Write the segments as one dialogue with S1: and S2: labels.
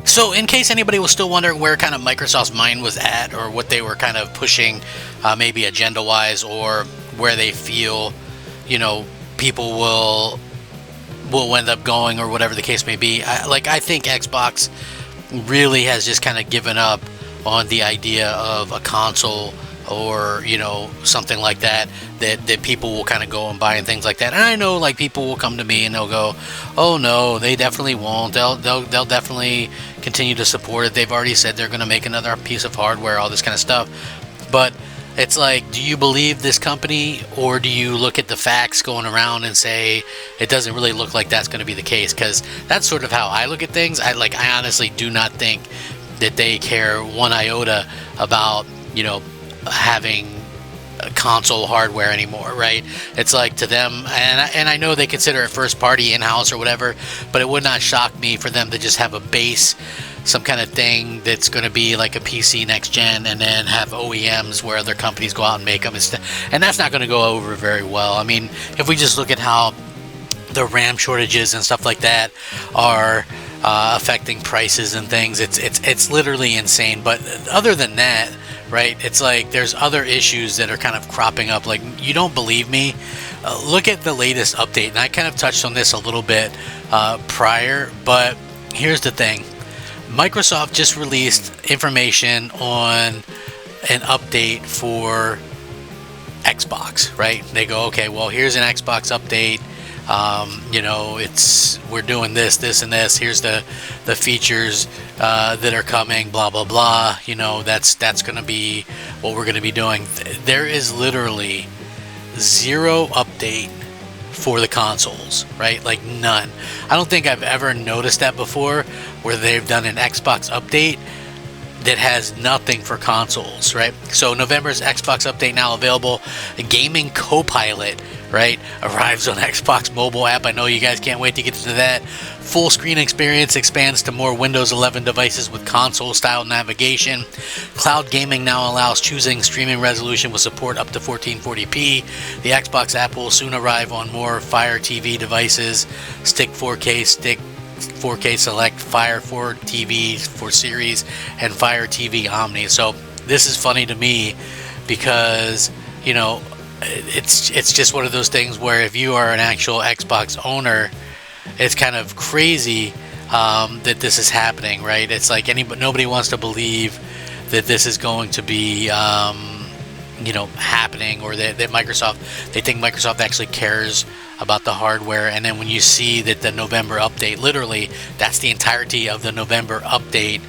S1: So, in case anybody was still wondering where kind of Microsoft's mind was at, or what they were kind of pushing, maybe agenda-wise, or where they feel, people will end up going, or whatever the case may be. I think Xbox really has just kind of given up on the idea of a console, or something like that people will kind of go and buy and things like that. And I know, like, people will come to me and they'll go, oh no, they definitely won't, they'll definitely continue to support it, they've already said they're going to make another piece of hardware, all this kind of stuff. But it's like, do you believe this company, or do you look at the facts going around and say it doesn't really look like that's going to be the case? Because that's sort of how I look at things. I honestly do not think that they care one iota about having console hardware anymore, right? It's like, to them, and I know they consider it first party, in-house, or whatever, but it would not shock me for them to just have a base, some kind of thing that's going to be like a PC next gen, and then have OEMs where other companies go out and make them, and that's not going to go over very well. I mean, if we just look at how the RAM shortages and stuff like that are affecting prices and things, it's literally insane. But other than that, right, it's like there's other issues that are kind of cropping up. Like, you don't believe me? Look at the latest update, and I kind of touched on this a little bit prior, but here's the thing. Microsoft just released information on an update for Xbox, right? They go, okay, well, here's an Xbox update. We're doing this, and this. Here's the features that are coming, blah, blah, blah. That's going to be what we're going to be doing. There is literally zero update for the consoles, right? Like, none. I don't think I've ever noticed that before, where they've done an Xbox update that has nothing for consoles, right? So November's Xbox update now available. A gaming co-pilot, right, arrives on Xbox mobile app. I know you guys can't wait to get to that. Full screen experience expands to more Windows 11 devices with console-style navigation. Cloud gaming now allows choosing streaming resolution with support up to 1440p. The Xbox app will soon arrive on more Fire TV devices. Stick 4K, Stick 4K Select, Fire 4 TV for Series, and Fire TV Omni. So this is funny to me because, it's just one of those things where if you are an actual Xbox owner, it's kind of crazy that this is happening, right? It's like nobody wants to believe that this is going to be happening, or that they think Microsoft actually cares about the hardware. And then when you see that the November update, literally that's the entirety of the November update,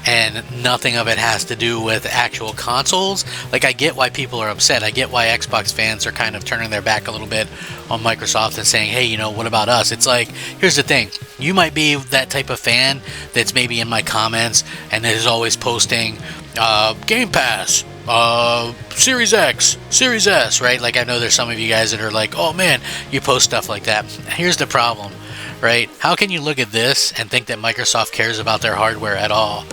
S1: and nothing of it has to do with actual consoles. Like, I get why people are upset. I get why Xbox fans are kind of turning their back a little bit on Microsoft and saying, hey, what about us? It's like, here's the thing. You might be that type of fan that's maybe in my comments and is always posting Game Pass, Series X, Series S, right? Like, I know there's some of you guys that are like, oh man, you post stuff like that. Here's the problem, right? How can you look at this and think that Microsoft cares about their hardware at all?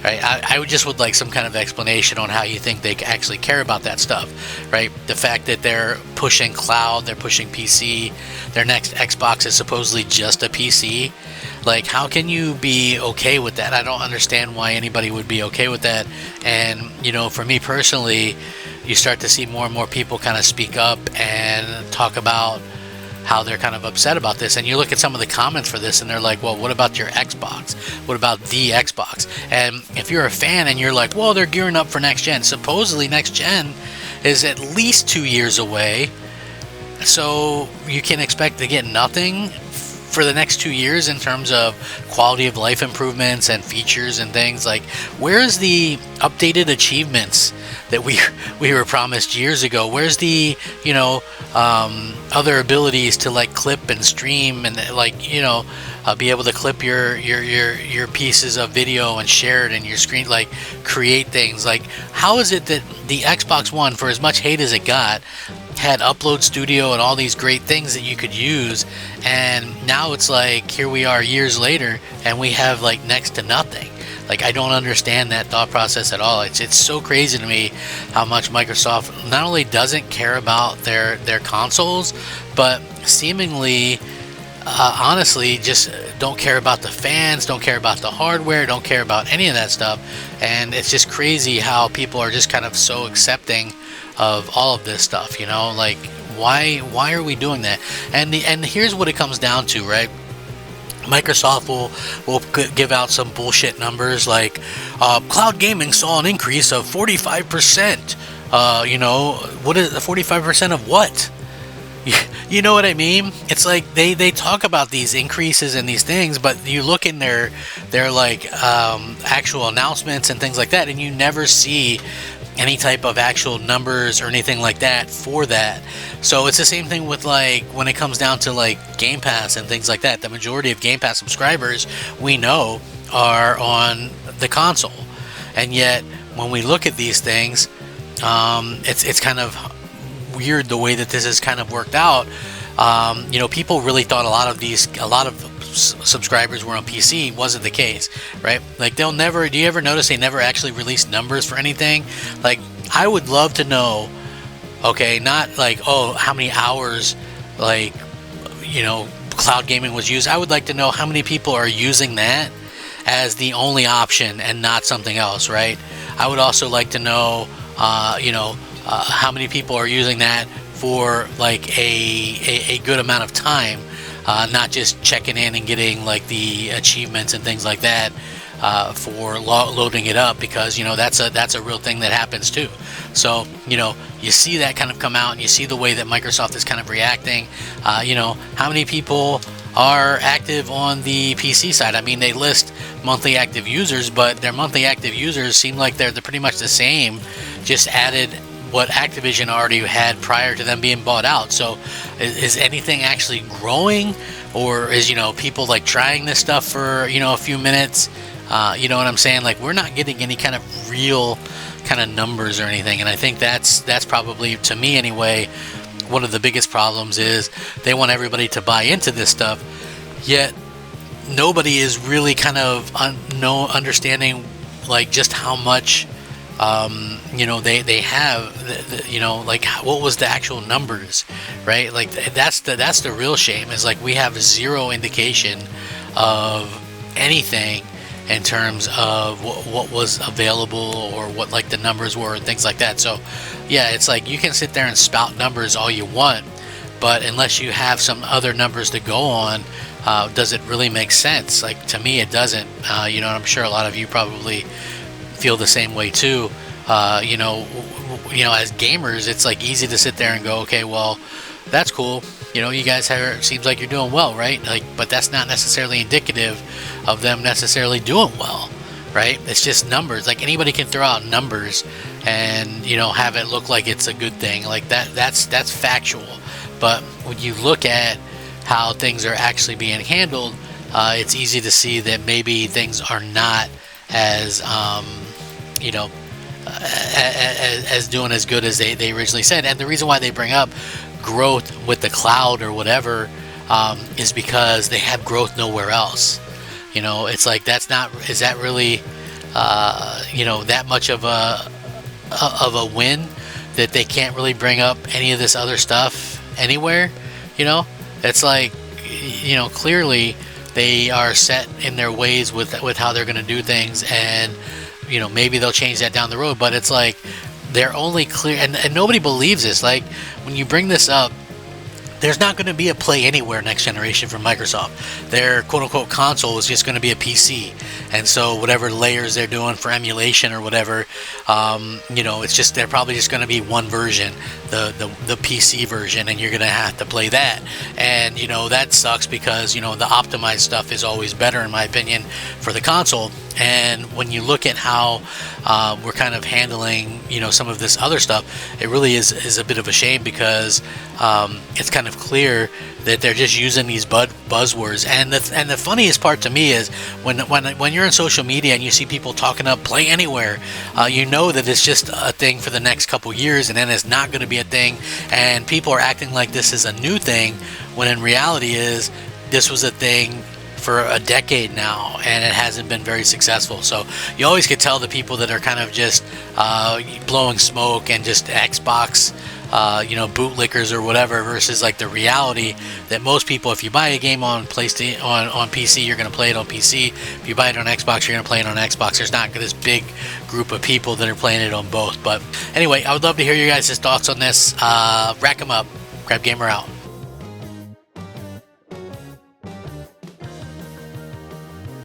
S1: Right? I would like some kind of explanation on how you think they actually care about that stuff, right? The fact that they're pushing cloud, they're pushing PC, their next Xbox is supposedly just a PC. Like, how can you be okay with that? I don't understand why anybody would be okay with that. And, for me personally, you start to see more and more people kind of speak up and talk about how they're kind of upset about this. And you look at some of the comments for this and they're like, well, what about your Xbox? What about the Xbox? And if you're a fan and you're like, well, they're gearing up for next gen. Supposedly next gen is at least 2 years away. So you can expect to get nothing for the next 2 years in terms of quality of life improvements and features and things. Like, where's the updated achievements that we were promised years ago? Where's the other abilities to like clip and stream and be able to clip your pieces of video and share it in your screen, like create things? Like, how is it that the Xbox One, for as much hate as it got, had Upload Studio and all these great things that you could use, and now it's like, here we are years later and we have like next to nothing? Like, I don't understand that thought process at all. It's so crazy to me how much Microsoft not only doesn't care about their consoles, but seemingly honestly just don't care about the fans, don't care about the hardware, don't care about any of that stuff. And it's just crazy how people are just kind of so accepting of all of this stuff, like why are we doing that? And here's what it comes down to, right? Microsoft will give out some bullshit numbers like cloud gaming saw an increase of 45%. What is 45% of what? You know what I mean? It's like they talk about these increases and these things, but you look in their like actual announcements and things like that, and you never see any type of actual numbers or anything like that for that. So it's the same thing with like when it comes down to like Game Pass and things like that. The majority of Game Pass subscribers we know are on the console, and yet when we look at these things, it's kind of weird the way that this has kind of worked out. People really thought a lot of subscribers were on PC. Wasn't the case, right? Like do you ever notice they never actually released numbers for anything? Like I would love to know, okay, not like, oh, how many hours like cloud gaming was used. I would like to know how many people are using that as the only option and not something else, right? I would also like to know how many people are using that for like a good amount of time, not just checking in and getting like the achievements and things like that for loading it up, because that's a real thing that happens too. So you see that kind of come out, and you see the way that Microsoft is kind of reacting. How many people are active on the PC side? I mean, they list monthly active users, but their monthly active users seem like they're pretty much the same, just added what Activision already had prior to them being bought out. So is anything actually growing, or is people like trying this stuff for a few minutes? You know what I'm saying? Like we're not getting any kind of real kind of numbers or anything, and I think that's probably, to me anyway, one of the biggest problems is they want everybody to buy into this stuff, yet nobody is really kind of understanding like just how much they have, like what was the actual numbers, right? Like that's the real shame, is like we have zero indication of anything in terms of what was available or what like the numbers were and things like that. So yeah, it's like you can sit there and spout numbers all you want, but unless you have some other numbers to go on, does it really make sense? Like to me it doesn't. And I'm sure a lot of you probably feel the same way too. As gamers, it's like easy to sit there and go, okay, well, that's cool. You guys seems like you're doing well, right? Like, but that's not necessarily indicative of them necessarily doing well, right? It's just numbers. Like anybody can throw out numbers and have it look like it's a good thing. Like that's factual. But when you look at how things are actually being handled, it's easy to see that maybe things are not as as doing as good as they originally said. And the reason why they bring up growth with the cloud or whatever is because they have growth nowhere else. It's like is that really that much of a win that they can't really bring up any of this other stuff anywhere? It's like clearly they are set in their ways with how they're going to do things, and maybe they'll change that down the road, but it's like they're only clear, and nobody believes this. Like when you bring this up, there's not going to be a Play Anywhere next generation from Microsoft. Their quote-unquote console is just going to be a PC. And so whatever layers they're doing for emulation or whatever, it's just, they're probably just going to be one version, the PC version, and you're going to have to play that. And, that sucks because, the optimized stuff is always better, in my opinion, for the console. And when you look at how we're kind of handling, some of this other stuff, it really is a bit of a shame, because it's kind of clear that they're just using these buzzwords. And the funniest part to me is when you're in social media and you see people talking up Play Anywhere, that it's just a thing for the next couple years, and then it's not going to be a thing. And people are acting like this is a new thing, when in reality is this was a thing for a decade now, and it hasn't been very successful. So you always could tell the people that are kind of just blowing smoke and just Xbox you know, bootlickers or whatever, versus like the reality that most people, if you buy a game on PlayStation on PC, you're going to play it on PC. If you buy it on Xbox, you're going to play it on Xbox. There's not this big group of people that are playing it on both. But anyway, I would love to hear your guys' thoughts on this. Rack 'em up. Crab Gamer out.